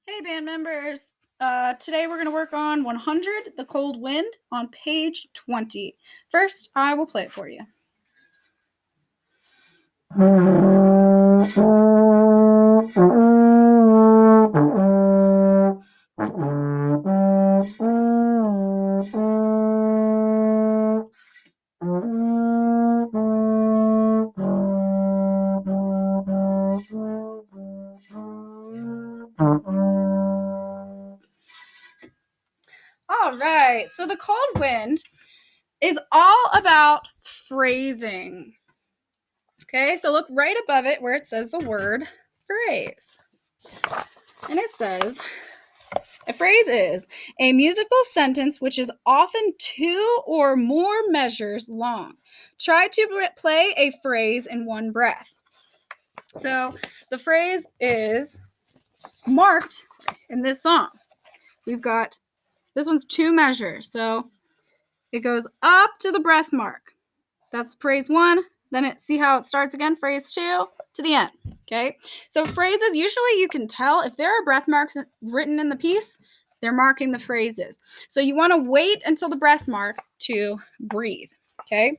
Hey band members! Today we're going to work on 100, The Cold Wind, on page 20. First, I will play it for you. All right, so The Cold Wind is all about phrasing. Okay, so look right above it where it says the word phrase. And it says, a phrase is a musical sentence which is often two or more measures long. Try to play a phrase in one breath. So the phrase is marked in this song. We've got, this one's two measures. So it goes up to the breath mark. That's phrase one. Then see how it starts again, phrase two, to the end. Okay. So phrases, usually you can tell if there are breath marks written in the piece, they're marking the phrases. So you want to wait until the breath mark to breathe. Okay.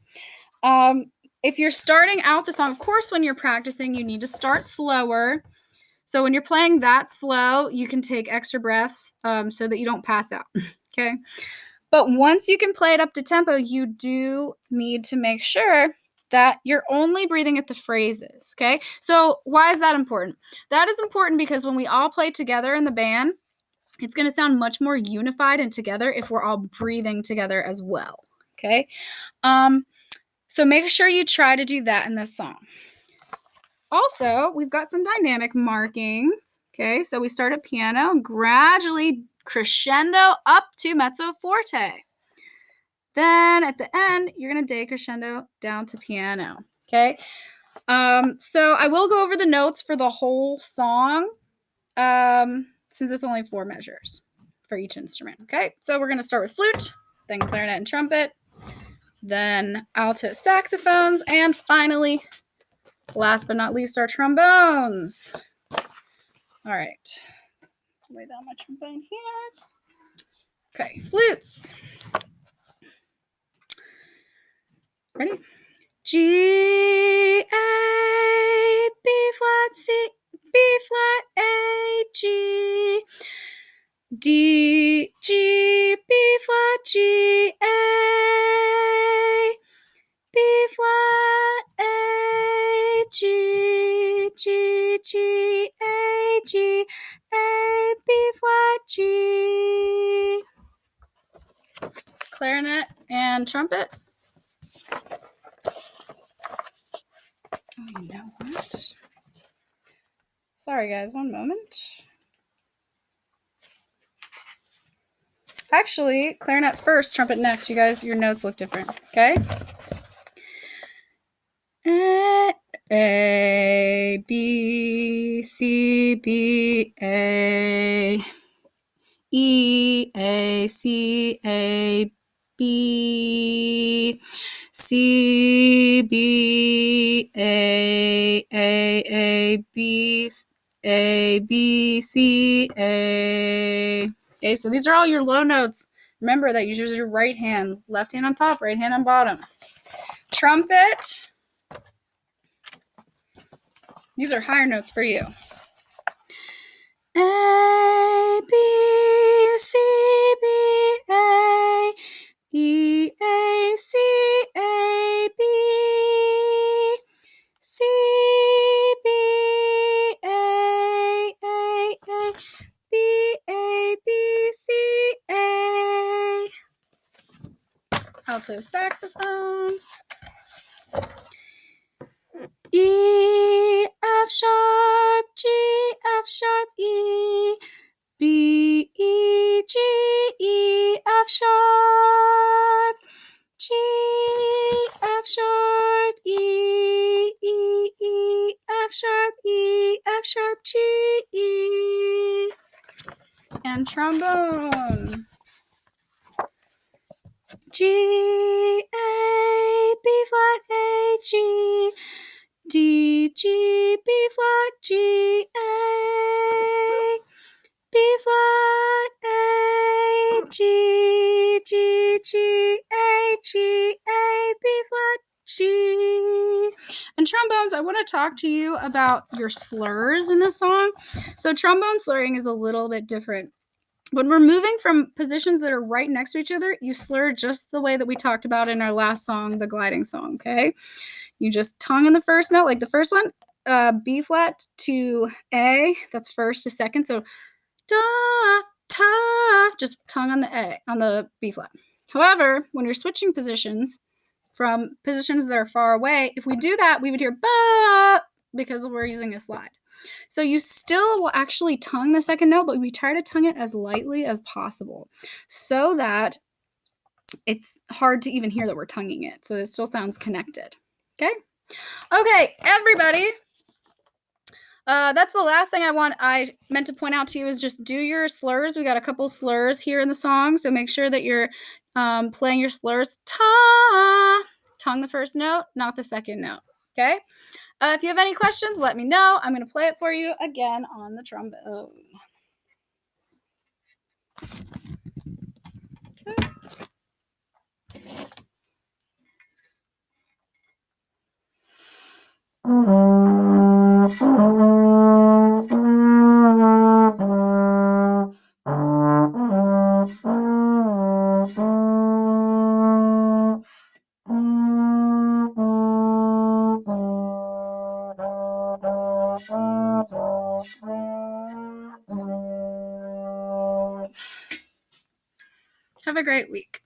If you're starting out the song, of course, when you're practicing, you need to start slower. So when you're playing that slow, you can take extra breaths so that you don't pass out. Okay. But once you can play it up to tempo, you do need to make sure that you're only breathing at the phrases, okay? So why is that important? That is important because when we all play together in the band, it's going to sound much more unified and together if we're all breathing together as well, okay? So make sure you try to do that in this song. Also, we've got some dynamic markings, okay? So we start at piano and gradually crescendo up to mezzo forte. Then at the end, you're going to decrescendo down to piano, okay? So I will go over the notes for the whole song since it's only 4 measures for each instrument, okay? So we're going to start with flute, then clarinet and trumpet, then alto saxophones, and finally, last but not least, our trombones. All right. Lay down my trombone here. Okay, flutes. Ready? G, A, B flat, C, B flat, A, G, D, G, B flat, G, A, B flat, A, G, G, G, A, G, A, B flat, G. Clarinet and trumpet. Oh, you know what? Sorry, guys, one moment. Actually, clarinet first, trumpet next. You guys, your notes look different, okay? A, B, C, B, A, E, A, C, A, B, C, B, A, B, A, B, C, A. Okay, so these are all your low notes. Remember that you use your right hand, left hand on top, right hand on bottom. Trumpet. These are higher notes for you. A, B, C, B, A, E, A, C, A, B, C, B, A, B, A, B, C, A. Alto saxophone. E, F sharp, G, F sharp, E, B, E, G, E, F sharp, G, F sharp, E, E, E, F sharp, E, F sharp, G, E. And trombone. G, A, B flat, A, G, D, G, B flat, G, A, B, I want to talk to you about your slurs in this song. So trombone slurring is a little bit different. When we're moving from positions that are right next to each other, you slur just the way that we talked about in our last song, the gliding song, okay? You just tongue in the first note, like the first one, B flat to A, that's first to second. So da, ta, just tongue on the A, on the B flat. However, when you're switching positions from positions that are far away, if we do that, we would hear ba because we're using a slide. So you still will actually tongue the second note, but we try to tongue it as lightly as possible so that it's hard to even hear that we're tonguing it. So it still sounds connected. Okay? Okay, everybody. That's the last thing I meant to point out to you is just do your slurs. We got a couple slurs here in the song, so make sure that you're playing your slurs. Ta, tongue the first note, not the second note. Okay? If you have any questions, let me know. I'm going to play it for you again on the trombone. Okay. Have a great week.